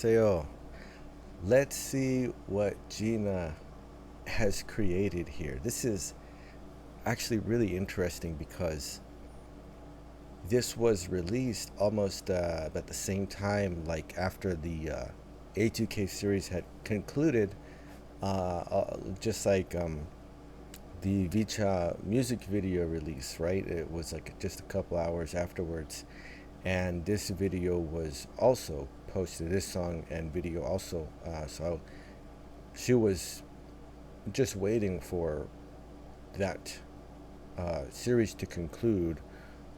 안녕하세요. Let's see what Gina has created here. This is actually really interesting because this was released almost at the same time, like after the A2K series had concluded, just like the Vicha music video release, right? It was like just a couple hours afterwards. And this video was also posted, this song and video also. So she was just waiting for that series to conclude.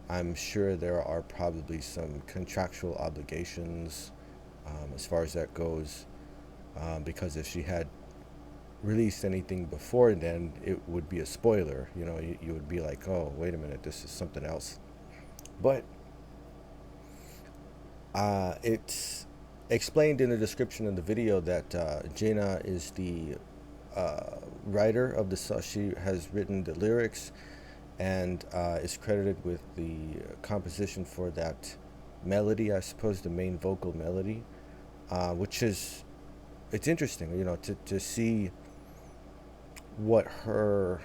I'm sure there are probably some contractual obligations as far as that goes, because if she had released anything before then, it would be a spoiler. You know, you would be like, oh, wait a minute, this is something else. But it's explained in the description of the video that Gina is the writer of the song. She has written the lyrics and is credited with the composition for that melody, I suppose, the main vocal melody, which is, it's interesting, you know, to see what her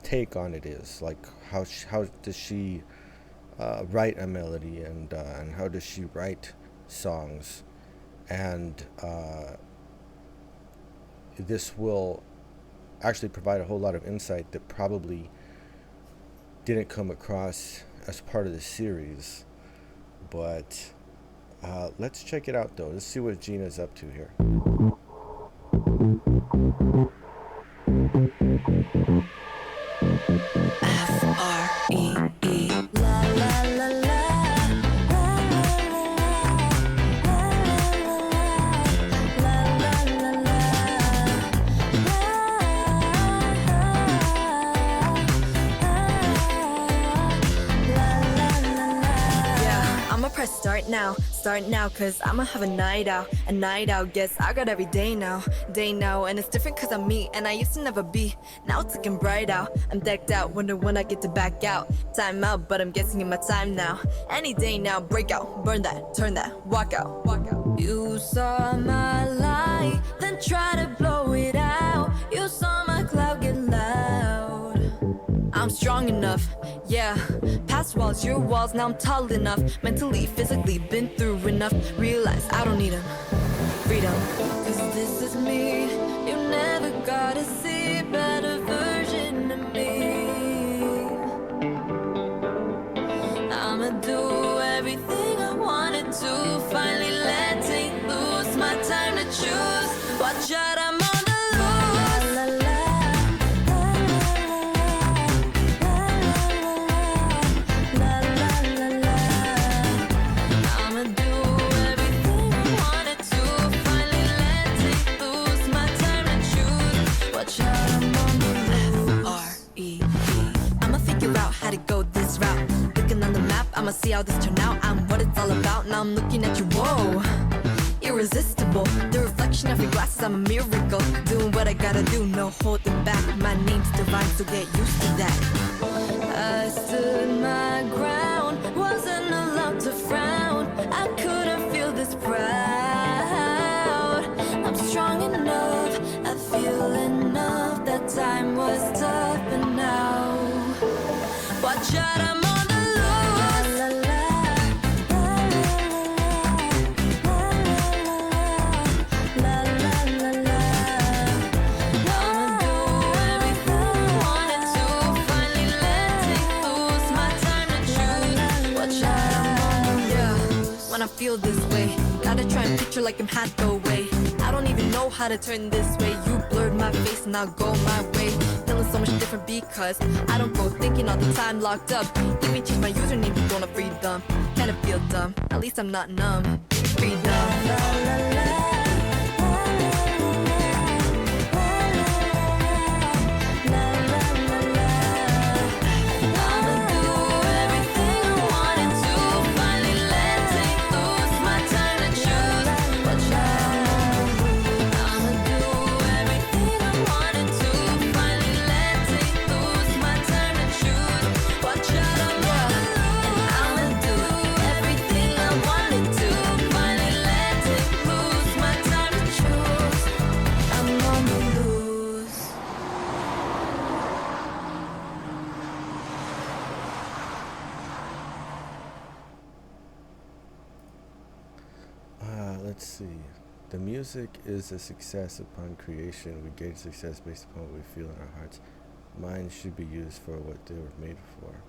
take on it is. Like, how does she write a melody, and how does she write songs, and this will actually provide a whole lot of insight that probably didn't come across as part of the series. But let's check it out though. Let's see what Gina's up to here. F-R-E-E la la la la. Press start now, cause I'ma have a night out, guess I got every day now, and it's different cause I'm me, and I used to never be, now it's looking bright out, I'm decked out, wonder when I get to back out, time out, but I'm guessing in my time now, any day now, break out, burn that, turn that, walk out, you saw my light, then try to blow it out, you saw my cloud get loud, I'm strong enough, yeah, past walls, your walls, now I'm tall enough, mentally, physically, been through enough, realize I don't need them, freedom, cause this is me, you never gotta see a better version of me, I'ma do everything I wanted to, finally letting loose, my time to choose, watch out, I'm on the loose, la, la, la. To go this route, looking on the map, I'ma see how this turn out. I'm what it's all about, now I'm looking at you, whoa, irresistible, the reflection of your glasses, I'm a miracle, doing what I gotta do, no holding back, my name's divine, so get used to that. I stood my ground, wasn't allowed to frown, I couldn't feel this proud, I'm strong enough, I feel enough, that time was tough, but now watch out, I'm on the loose, la, la, la, la, la, la, la. I'ma do everything I wanted to, finally letting loose, my time to choose, watch out, I'm on the loose. When I feel this way, gotta try and picture like I'm had the way, I don't even know how to turn this way, you blurred my face and I'll go my way, feeling so much different because I don't go thinking all the time locked up, even change my username to go on freedom, kinda feel dumb, at least I'm not numb, freedom, la, la, la. Lose see. The music is a success upon creation. We gauge success based upon what we feel in our hearts. Minds should be used for what they were made for.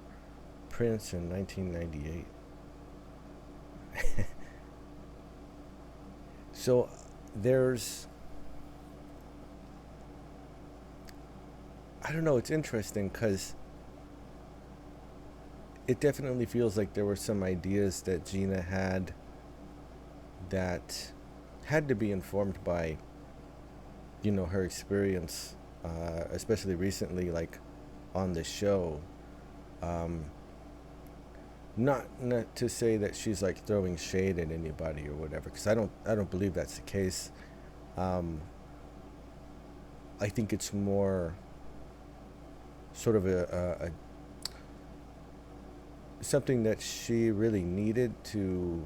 Prince in 1998. So there's, I don't know, it's interesting because it definitely feels like there were some ideas that Gina had that had to be informed by, her experience, especially recently, like on the show. Um, not to say that she's like throwing shade at anybody or whatever, because I don't believe that's the case. Um, I think it's more sort of a something that she really needed to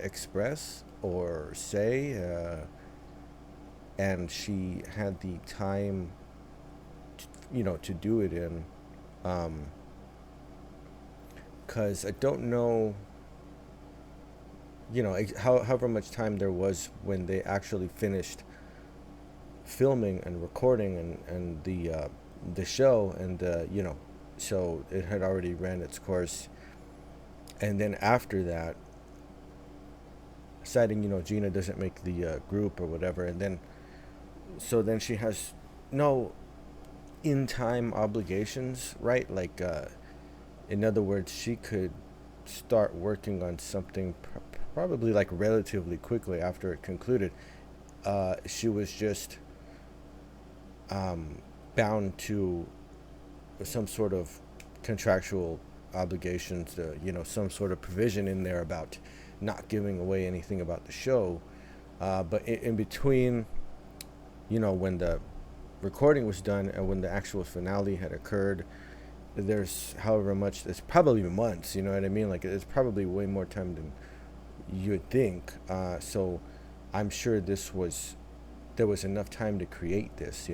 express or say, and she had the time, to do it in. Because I don't know, however much time there was when they actually finished filming and recording and the show, and so it had already ran its course. And then after that, deciding, Gina doesn't make the group or whatever, and then she has no in time obligations, right? Like, in other words, she could start working on something probably like relatively quickly after it concluded. She was just bound to some sort of contractual obligations, some sort of provision in there about not giving away anything about the show. But in between, when the recording was done and when the actual finale had occurred, there's however much, it's probably months, you know what I mean? Like, it's probably way more time than you'd think. So I'm sure there was enough time to create this,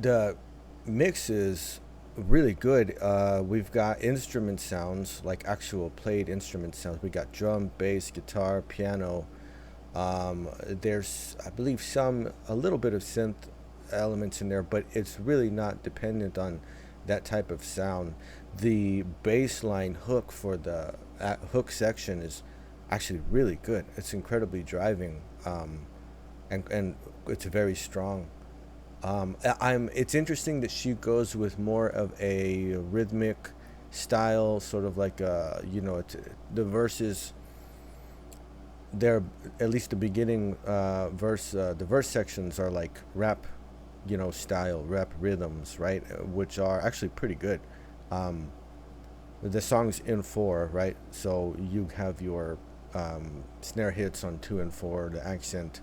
the mix is really good. We've got instrument sounds, like actual played instrument sounds. We got drum, bass, guitar, piano. There's, I believe, a little bit of synth elements in there, but it's really not dependent on that type of sound. The bass line hook for the hook section is actually really good. It's incredibly driving, and it's very strong. It's interesting that she goes with more of a rhythmic style, sort of like the verses there, at least the beginning verse, the verse sections are like rap, style, rap rhythms, right? Which are actually pretty good. The song's in 4, right? So you have your snare hits on 2 and 4, the accent,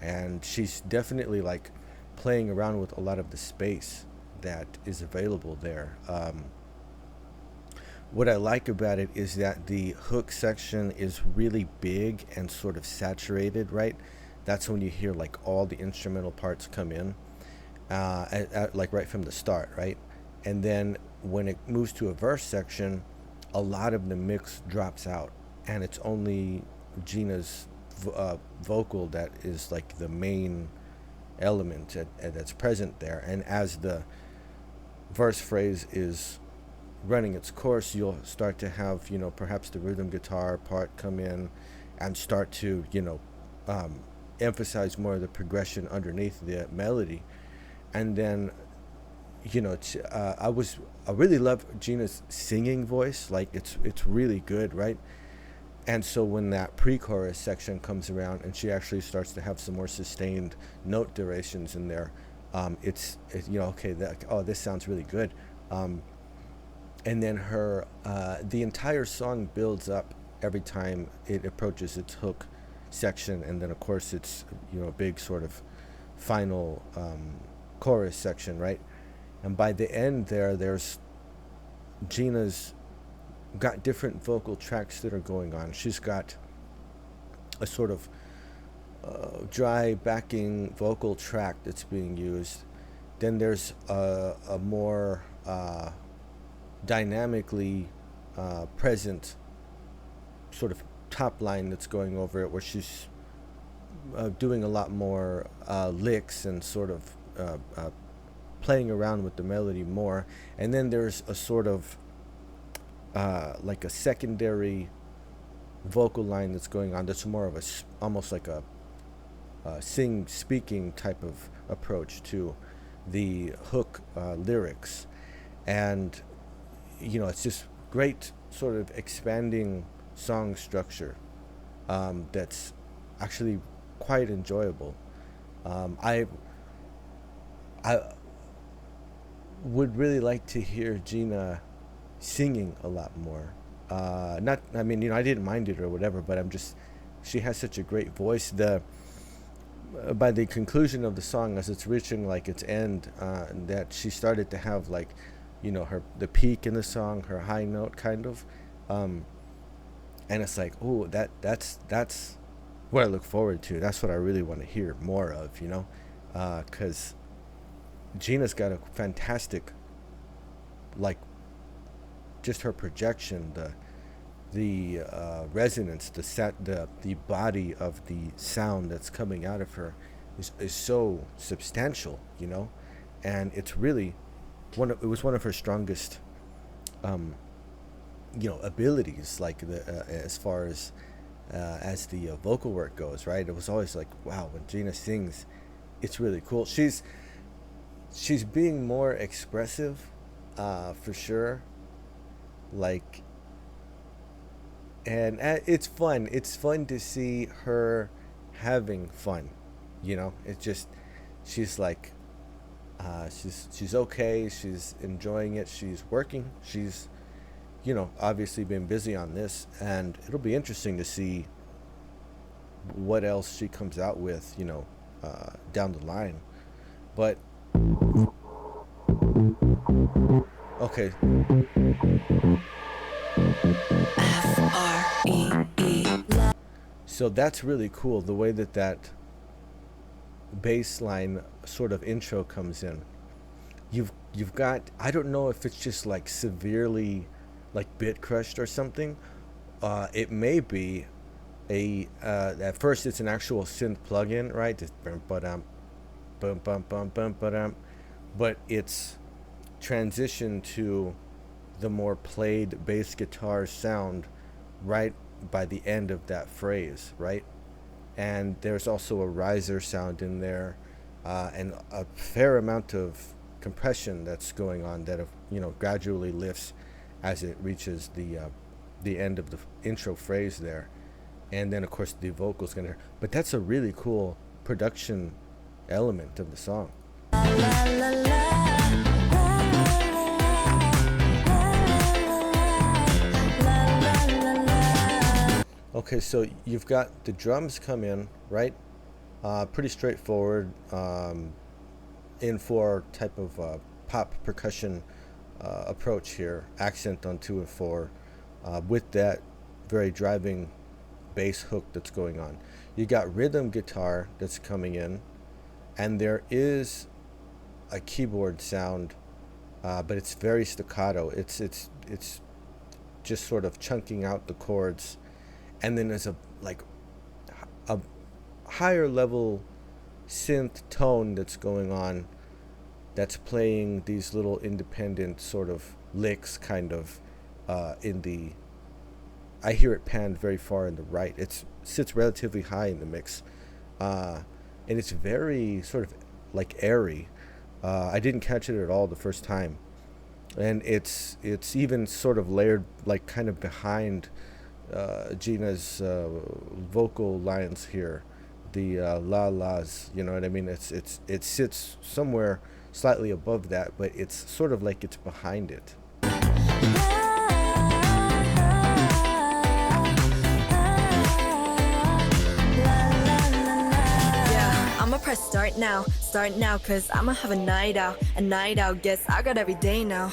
and she's definitely like playing around with a lot of the space that is available there. What I like about it is that the hook section is really big and sort of saturated, right? That's when you hear like all the instrumental parts come in, like right from the start, right? And then when it moves to a verse section, a lot of the mix drops out, and it's only Gina's vocal that is like the main element that's present there. And as the verse phrase is running its course, you'll start to have, perhaps the rhythm guitar part come in and start to, emphasize more of the progression underneath the melody. And then, I really love Gina's singing voice. Like, it's really good, right? And so when that pre-chorus section comes around and she actually starts to have some more sustained note durations in there, it's okay, this sounds really good. And then the entire song builds up every time it approaches its hook section, and then of course it's a big sort of final chorus section, right? And by the end there's Gina's got different vocal tracks that are going on. She's got a sort of dry backing vocal track that's being used. Then there's a more dynamically present sort of top line that's going over it, where she's doing a lot more licks and sort of playing around with the melody more. And then there's a sort of like a secondary vocal line that's going on, that's more of a almost like a speaking type of approach to the hook lyrics. And it's just great sort of expanding song structure that's actually quite enjoyable. I would really like to hear Gina singing a lot more. Not, I mean, I didn't mind it or whatever, but she has such a great voice. By the conclusion of the song, as it's reaching like its end, that she started to have like, the peak in the song, her high note kind of, and it's like, oh, that's what I look forward to. That's what I really want to hear more of, because Gina's got a fantastic, like, just her projection, the resonance, the body of the sound that's coming out of her is so substantial, and it's really it was one of her strongest abilities, like as far as the vocal work goes, right? It was always like, wow, when Gina sings, it's really cool. She's being more expressive, for sure, like, and it's fun. It's fun to see her having fun, it's just, she's like, she's okay. She's enjoying it. She's working. She's, obviously been busy on this, and it'll be interesting to see what else she comes out with, down the line. But okay. Free. So that's really cool, the way that bass line sort of intro comes in. You've got, I don't know if it's just like severely like bit crushed or something. It may be at first it's an actual synth plugin, right? Just bum bum bum bum bum bum, but it's transitioned to the more played bass guitar sound right by the end of that phrase, right? And there's also a riser sound in there, and a fair amount of compression that's going on that gradually lifts as it reaches the end of the intro phrase there, and then of course the vocals gonna. But that's a really cool production element of the song. Okay, so you've got the drums come in, right? Pretty straightforward, in 4 type of pop percussion approach here, accent on 2 and 4, with that very driving bass hook that's going on. You got rhythm guitar that's coming in, and there is a keyboard sound, but it's very staccato. It's just sort of chunking out the chords. And then there's a higher level synth tone that's going on, that's playing these little independent sort of licks kind of I hear it panned very far in the right. It sits relatively high in the mix, and it's very sort of like airy. I didn't catch it at all the first time, and it's even sort of layered like kind of behind Gina's vocal lines here, the la las, you know what I mean? It sits somewhere slightly above that, but it's sort of like it's behind it. Yeah, I'ma press start now, cause I'ma have a night out, guess I got every day now,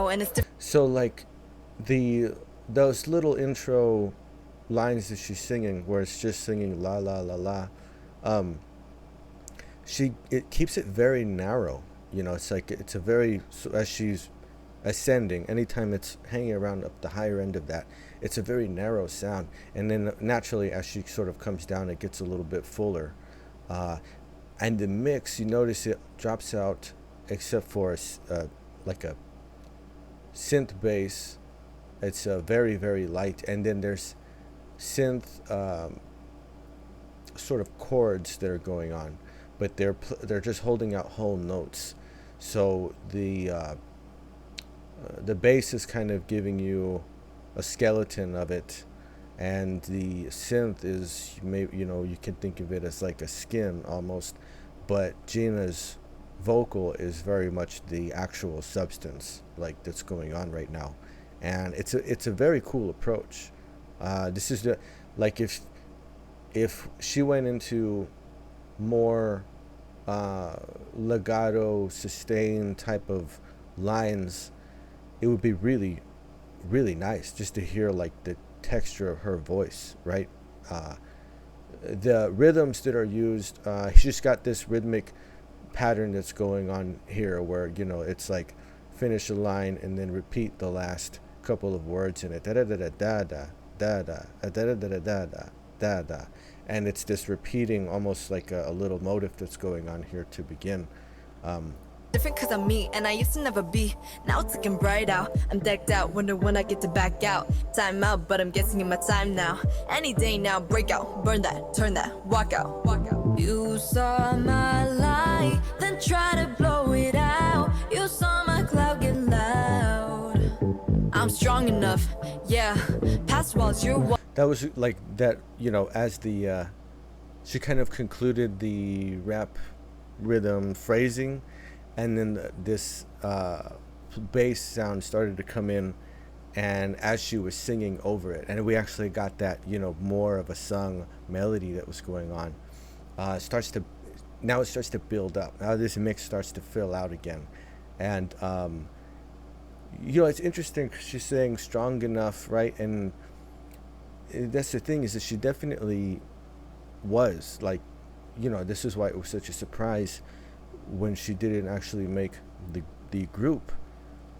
and it's So like those little intro lines that she's singing, where it's just singing la la la la, it keeps it very narrow. It's like it's a very, as ascending, anytime it's hanging around up the higher end of that, it's a very narrow sound. And then naturally, as she sort of comes down, it gets a little bit fuller. And the mix, you notice it drops out, except for like a synth bass. It's very, very light. And then there's synth sort of chords that are going on, but they're just holding out whole notes. So the bass is kind of giving you a skeleton of it, and the synth is, you can think of it as like a skin almost, but Gina's vocal is very much the actual substance, like, that's going on right now. And it's a very cool approach. This is like, if she went into more legato, sustained type of lines, it would be really, really nice just to hear like the texture of her voice, right? The rhythms that are used, she's got this rhythmic pattern that's going on here where, it's like finish a line and then repeat the last couple of words in it, da da da da da da da da da da da da da, and it's this repeating, almost like a little motif that's going on here to begin. Different cause I'm me, and I used to never be. Now it's looking bright out. I'm decked out, wonder when I get to back out. Time out, but I'm guessing in my time now. Any day now, break out, burn that, turn that, walk out, walk out. You saw my light, then try to blow it out. You saw my cloud get loud. I'm strong enough, yeah. Past walls, you're That was like that, as the she kind of concluded the rap rhythm phrasing, and then this bass sound started to come in, and as she was singing over it, and we actually got that, more of a sung melody that was going on. It starts to build up. Now this mix starts to fill out again, and it's interesting 'cause she's saying strong enough, right? And that's the thing, is that she definitely was, like, this is why it was such a surprise when she didn't actually make the group,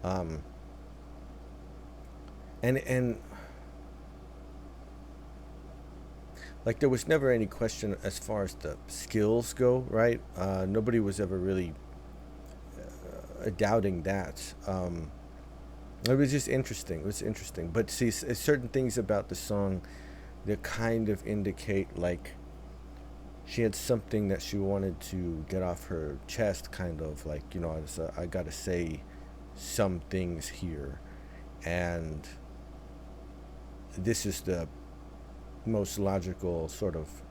and like, there was never any question as far as the skills go, right? Nobody was ever really doubting that. It was just interesting. It was interesting. But see, certain things about the song that kind of indicate, like, she had something that she wanted to get off her chest, kind of like, I gotta say some things here. And this is the most logical sort of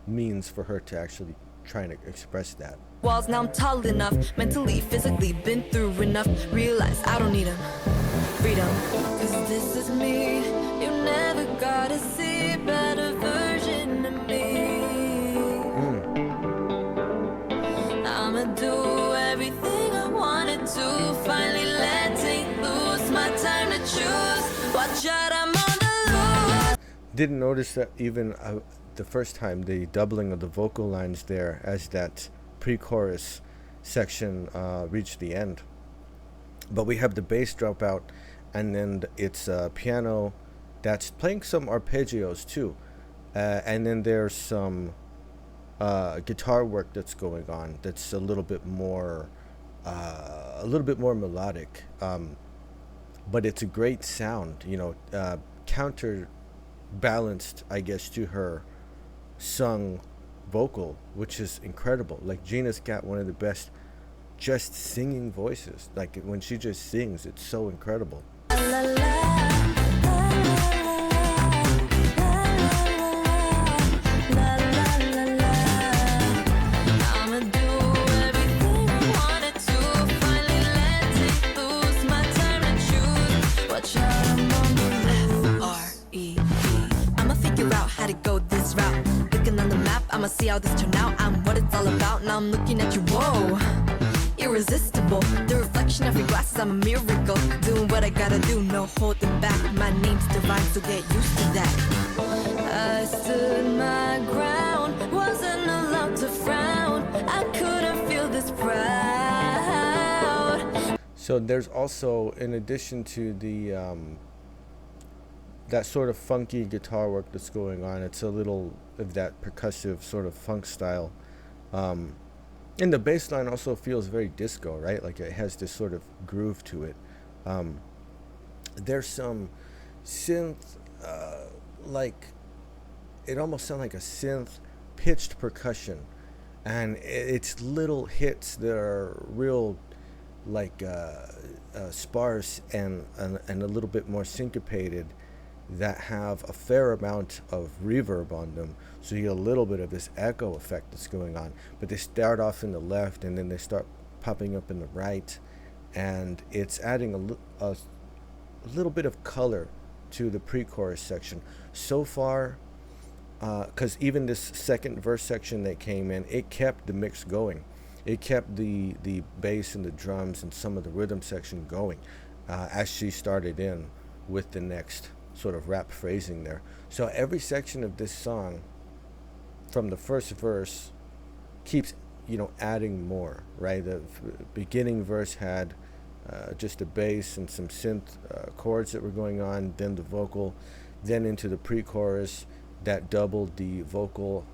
means for her to actually try to express that. walls, now I'm tall enough. Mentally, physically, been through enough. Realize I don't need them. Freedom. Cause this is me. You never gotta see a better version of me. I'ma do everything I wanted to. Finally letting loose. My time to choose. Watch out, I'm on the loose. Didn't notice that even the first time, the doubling of the vocal lines there as that pre-chorus section reached the end. But we have the bass drop out, and then it's piano that's playing some arpeggios too, and then there's some guitar work that's going on that's a little bit more melodic, but it's a great sound, counterbalanced, I guess, to her sung vocal, which is incredible. Like, Gina's got one of the best just singing voices. Like, when she just sings, it's so incredible. I'ma see how this turn out. I'm what it's all about. Now I'm looking at you. Whoa, irresistible. The reflection of your glasses. I'm a miracle. Doing what I gotta do. No holding back. My name's divine, so get used to that. I stood my ground. Wasn't allowed to frown. I couldn't feel this proud. So there's also, in addition to the that sort of funky guitar work that's going on, it's a little of that percussive sort of funk style. Um, and the bass line also feels very disco, right? Like it has this sort of groove to it. Um, there's some synth, like it almost sounds like a synth pitched percussion, and it's little hits that are real, like sparse and a little bit more syncopated, that have a fair amount of reverb on them. So you get a little bit of this echo effect that's going on. But they start off in the left and then they start popping up in the right. And it's adding a little bit of color to the pre-chorus section. So far, because even this second verse section that came in, it kept the mix going. It kept the bass and the drums and some of the rhythm section going as she started in with the next sort of rap phrasing there. So every section of this song, from the first verse, keeps adding more, right? The beginning verse had just a bass and some synth chords that were going on, then the vocal, then into the pre-chorus that doubled the vocal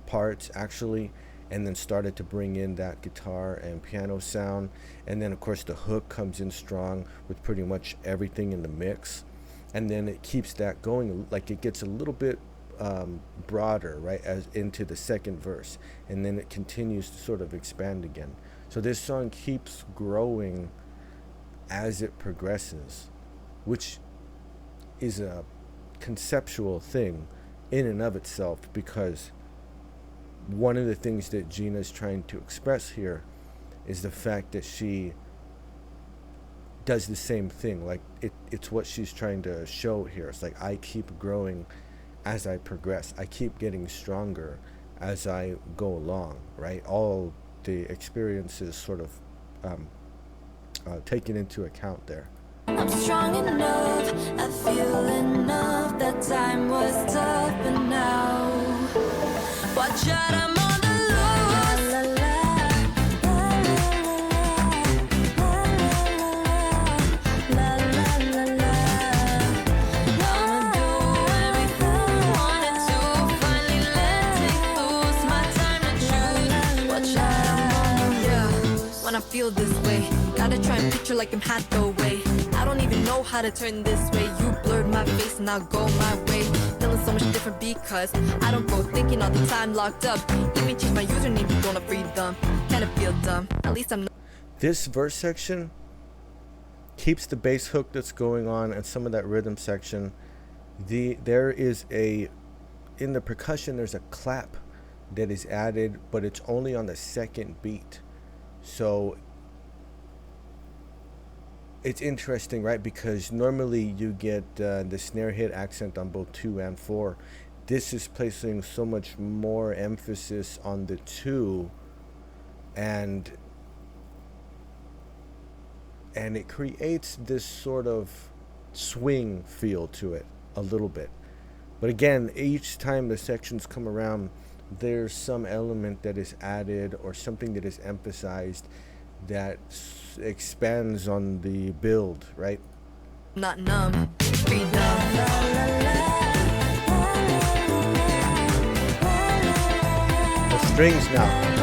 parts actually, and then started to bring in that guitar and piano sound. And then of course the hook comes in strong with pretty much everything in the mix, and then it keeps that going. Like it gets a little bit broader, right, as into the second verse, and then it continues to sort of expand again. So this song keeps growing as it progresses, which is a conceptual thing in and of itself, because one of the things that Gina's trying to express here is the fact that she does the same thing. Like it's what she's trying to show here. It's like, I keep growing as I progress. I keep getting stronger as I go along, right? All the experiences sort of taken into account there. I'm strong enough, I feel enough. That time was tough, but now watch out, I'm on the loose. La, la, la, la, la, la, la. I'ma do everything I wanted to. Finally let it loose. My time to choose. Watch out, I'm on the loose. When I feel this way, gotta try and picture like I'm Hathaway. I don't even know how to turn this way. You blurred my face and I'll go my way. Feeling so much different because I don't go thinking all the time, locked up. Even change my username to go on freedom. Kinda feel dumb. At least I'm not. This verse section keeps the bass hook that's going on and some of that rhythm section. There is in the percussion, there's a clap that is added, but it's only on the second beat. So it's interesting, right? Because normally you get the snare hit accent on both 2 and 4. This is placing so much more emphasis on the 2, and it creates this sort of swing feel to it a little bit. But again, each time the sections come around, there's some element that is added or something that is emphasized that expands on the build, right? Not numb, freedom. The strings now.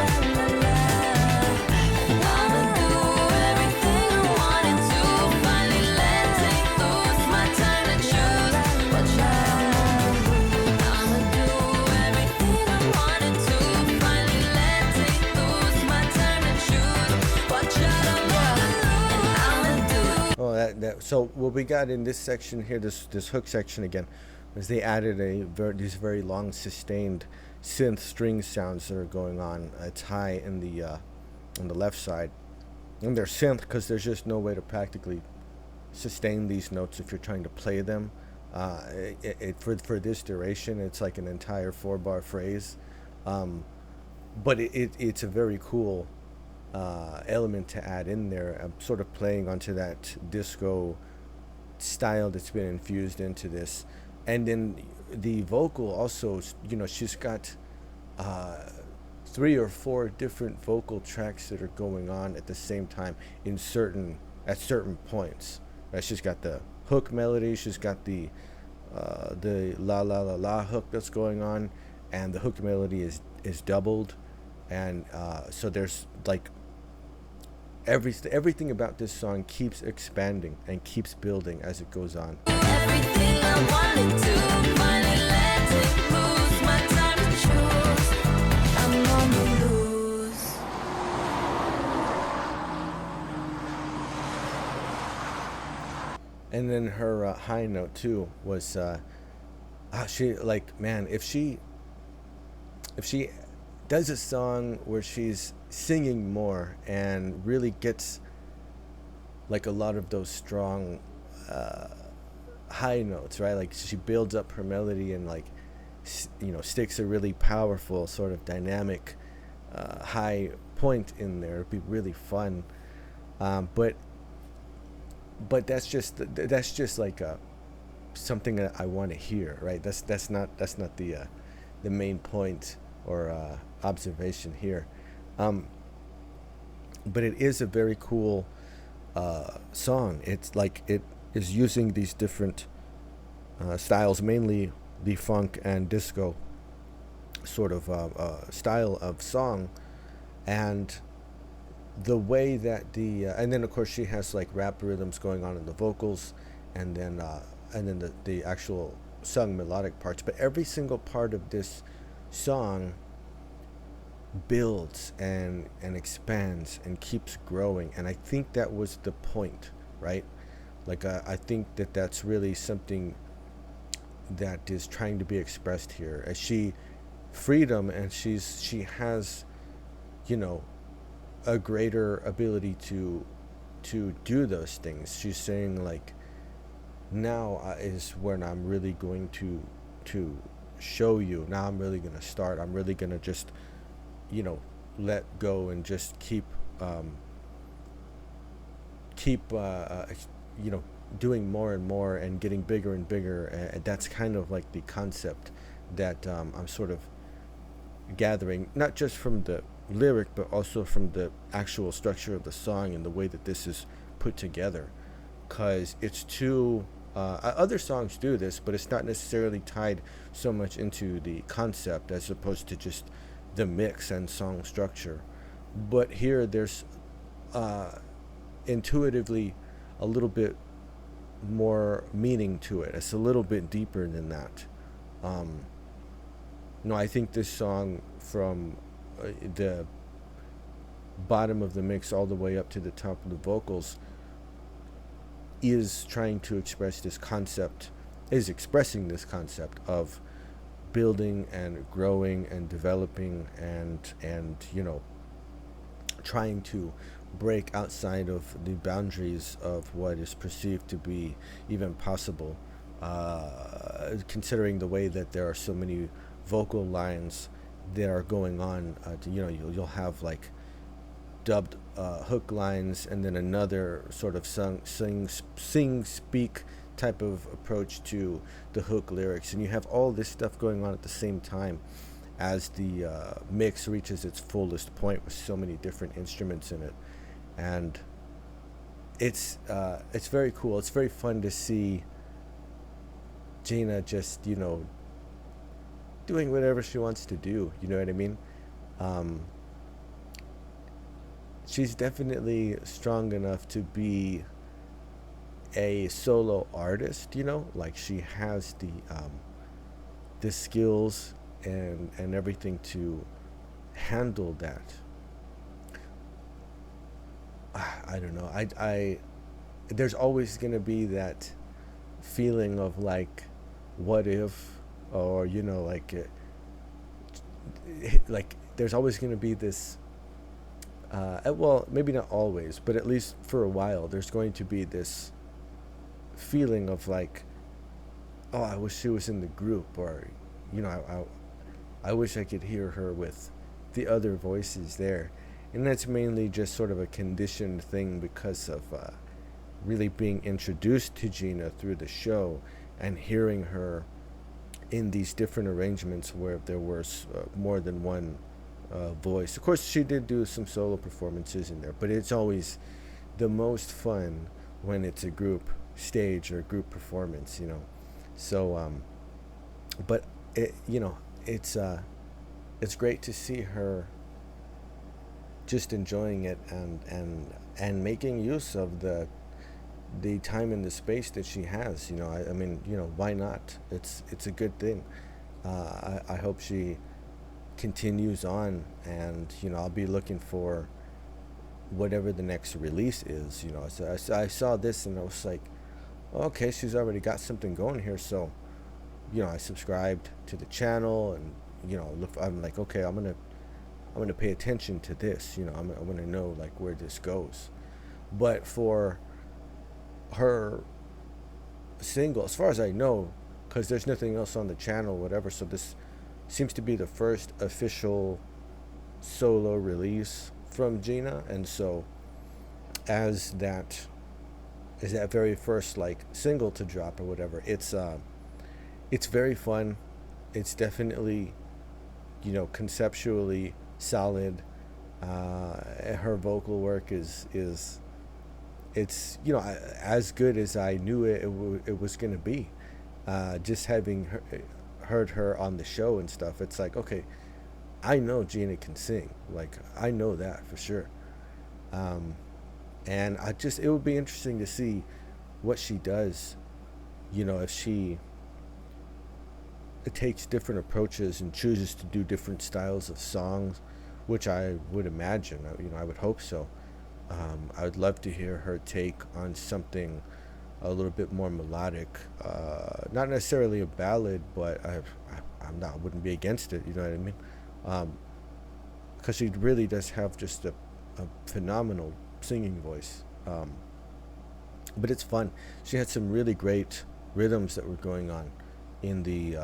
So what we got in this section here, this hook section again, is they added these very long sustained synth string sounds that are going on. It's high in the left side, and they're synth because there's just no way to practically sustain these notes if you're trying to play them. For this duration, it's like an entire 4-bar phrase, but it's a very cool element to add in there. I'm sort of playing onto that disco style that's been infused into this. And then the vocal also, she's got three or four different vocal tracks that are going on at the same time at certain points. Right? She's got the hook melody, she's got the la la la la hook that's going on, and the hook melody is doubled, and so there's like everything about this song keeps expanding and keeps building as it goes on. Everything I wanted to, finally let it loose. My time to choose. I'm on the loose. And then her high note too was she like, man, if she does a song where she's singing more and really gets like a lot of those strong high notes, right? Like she builds up her melody and like sticks a really powerful sort of dynamic high point in there. It'd be really fun. But that's just like something that I want to hear, right? That's not the main point or observation here. But it is a very cool song. It's like it is using these different styles, mainly the funk and disco sort of style of song, and the way that and then of course she has like rap rhythms going on in the vocals, and then the actual sung melodic parts. But every single part of this song builds and expands and keeps growing, and I think that was the point, right? Like I think that's really something that is trying to be expressed here, as she freedom, and she has a greater ability to do those things. She's saying like, now is when I'm really going to show you. Now I'm really going to start. I'm really going to just let go and just keep doing more and more and getting bigger and bigger. And that's kind of like the concept that I'm sort of gathering, not just from the lyric but also from the actual structure of the song and the way that this is put together, because it's too other songs do this, but it's not necessarily tied so much into the concept as opposed to just the mix and song structure. But here there's intuitively a little bit more meaning to it. It's a little bit deeper than that. I think this song, from the bottom of the mix all the way up to the top of the vocals, is trying to express this concept, is expressing this concept of building and growing and developing and trying to break outside of the boundaries of what is perceived to be even possible, considering the way that there are so many vocal lines that are going on. You'll have like dubbed hook lines, and then another sort of sing speak type of approach to the hook lyrics, and you have all this stuff going on at the same time as the mix reaches its fullest point with so many different instruments in it. And it's very cool. It's very fun to see Gina just doing whatever she wants to do, you know what I mean? She's definitely strong enough to be a solo artist, like she has the skills and everything to handle that. I don't know. I there's always gonna be that feeling of like, what if, or like there's always gonna be this. Well, maybe not always, but at least for a while, there's going to be this feeling of like, oh, I wish she was in the group, or I wish I could hear her with the other voices there. And that's mainly just sort of a conditioned thing because of really being introduced to Gina through the show and hearing her in these different arrangements where there was more than one voice. Of course, she did do some solo performances in there, but it's always the most fun when it's a group stage or group performance, you know. So, but it, you know, it's great to see her just enjoying it and making use of the time and the space that she has. You know, I mean, you know, why not? It's a good thing. I hope she continues on, and you know, I'll be looking for whatever the next release is. You know, so I saw this and I was like, okay, she's already got something going here. So, you know, I subscribed to the channel, and you know, look, I'm like, okay, I'm gonna pay attention to this. You know, I'm gonna know like where this goes. But for her single, as far as I know, because there's nothing else on the channel, whatever. So this seems to be the first official solo release from Gina, and so as that is that very first like single to drop or whatever, it's very fun. It's definitely, you know, conceptually solid. Her vocal work is it's, you know, as good as I knew it was gonna be. Just having heard her on the show and stuff, it's like, okay, I know Gina can sing. Like, I know that for sure. And it would be interesting to see what she does. You know, if she takes different approaches and chooses to do different styles of songs, which I would imagine, you know, I would hope so. I would love to hear her take on something a little bit more melodic, not necessarily a ballad, but I wouldn't be against it. You know what I mean? Because she really does have just a phenomenal singing voice. But it's fun. She had some really great rhythms that were going on in the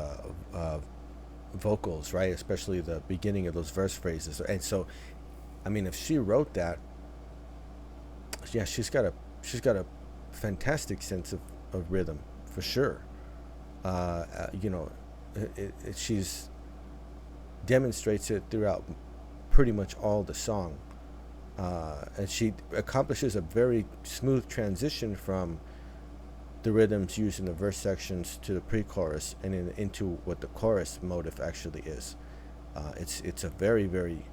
vocals, right? Especially the beginning of those verse phrases. And so, I mean, if she wrote that, yeah, she's got a fantastic sense of rhythm for sure. You know, she's demonstrates it throughout pretty much all the song, and she accomplishes a very smooth transition from the rhythms used in the verse sections to the pre-chorus and into what the chorus motive actually is. It's a very, very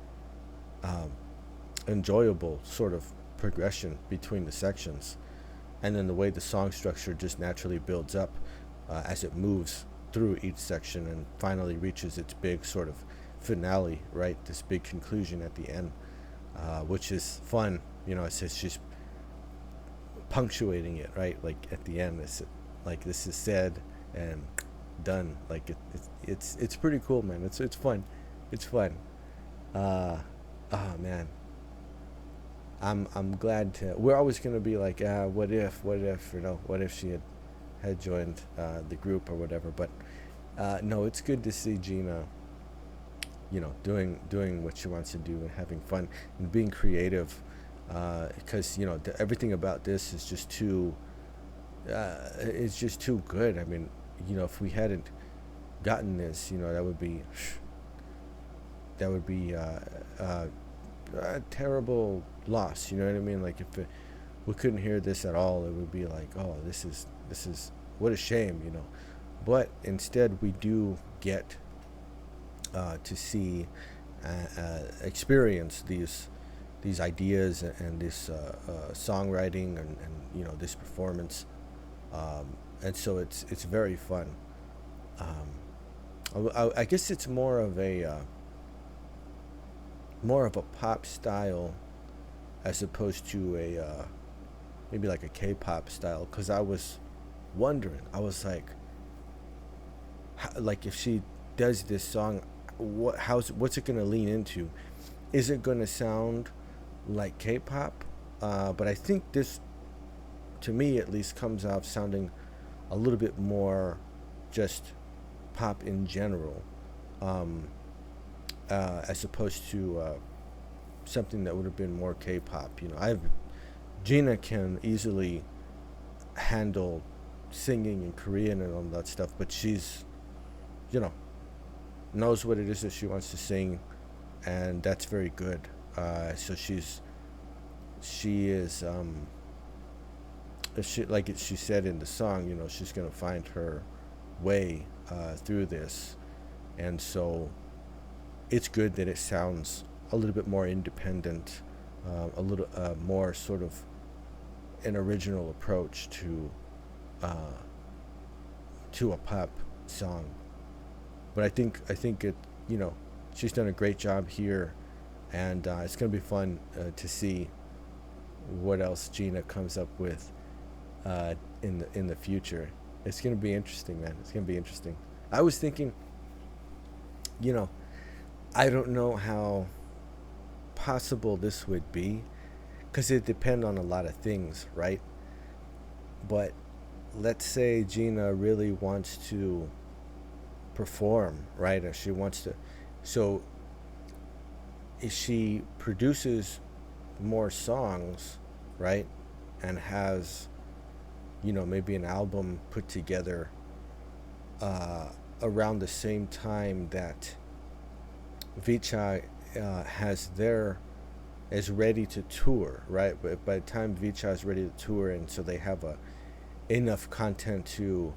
enjoyable sort of progression between the sections, and then the way the song structure just naturally builds up as it moves through each section and finally reaches its big sort of finale, right? This big conclusion at the end, which is fun. You know, it's just punctuating it, right? Like at the end, it's like this is said and done. Like it's pretty cool, man. It's fun. It's fun. Oh man. I'm glad to. We're always gonna be like, what if, you know, what if she had joined the group or whatever. But no, it's good to see Gina, you know, doing what she wants to do and having fun and being creative, because you know everything about this is just too. It's just too good. I mean, you know, if we hadn't gotten this, you know, that would be a terrible loss. You know what I mean? Like if we couldn't hear this at all, it would be like, oh, this is what a shame, you know. But instead, we do get to see, experience these ideas and this songwriting and you know, this performance, and so it's very fun. I guess it's more of a pop style as opposed to a maybe like a K-pop style, because I was wondering, I was like if she does this song, what's it gonna lean into? Is it gonna sound like K-pop? But I think this, to me at least, comes off sounding a little bit more just pop in general, as opposed to something that would have been more K-pop. You know, Gina can easily handle singing in Korean and all that stuff, but she's, you know, knows what it is that she wants to sing, and that's very good. So she is like she said in the song, she's gonna find her way through this, and so it's good that it sounds a little bit more independent, a little more sort of an original approach uh, to a pop song. But I think it, she's done a great job here, and it's gonna be fun to see what else Gina comes up with in the future. It's gonna be interesting, man. It's gonna be interesting. I was thinking, you know, I don't know how possible this would be, because it depends on a lot of things, right? But let's say Gina really wants to perform, right? Or she wants to. So if she produces more songs, right? And has, maybe an album put together around the same time that Vichai is ready to tour, right? But by the time Vichai is ready to tour, and so they have enough content to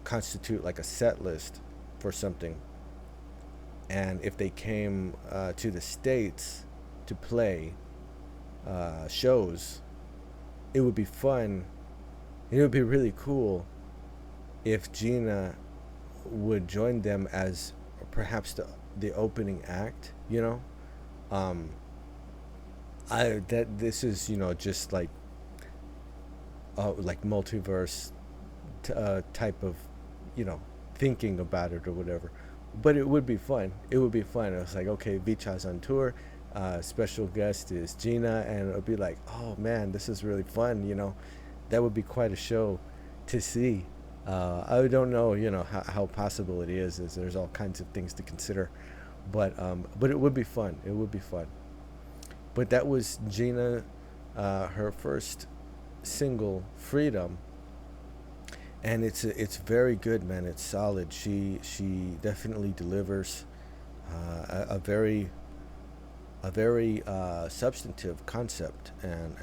constitute like a set list for something. And if they came to the States to play shows, it would be fun. It would be really cool if Gina would join them as perhaps the opening act. Um, I that this is just like multiverse type of thinking about it or whatever. But it would be fun. It would be fun. I was like, okay, Vichai's on tour. Special guest is Gina, and it would be like, oh man, this is really fun. That would be quite a show to see. I don't know, how possible it is. There's all kinds of things to consider, but it would be fun. It would be fun. But that was Gina, her first single, Freedom, and it's very good, man. It's solid. She definitely delivers a very substantive concept, and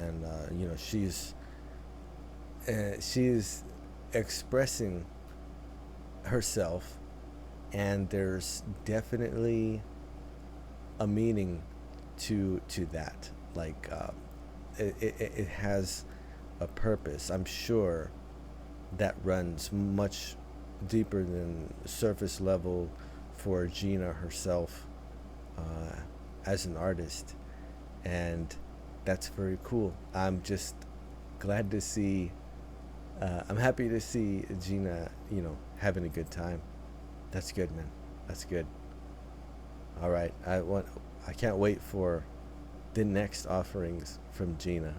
she's expressing herself, and there's definitely a meaning to that. Like it has a purpose, I'm sure, that runs much deeper than surface level for Gina herself as an artist, and that's very cool. I'm just glad to see. I'm happy to see Gina, having a good time. That's good, man. That's good. All right, I can't wait for the next offerings from Gina.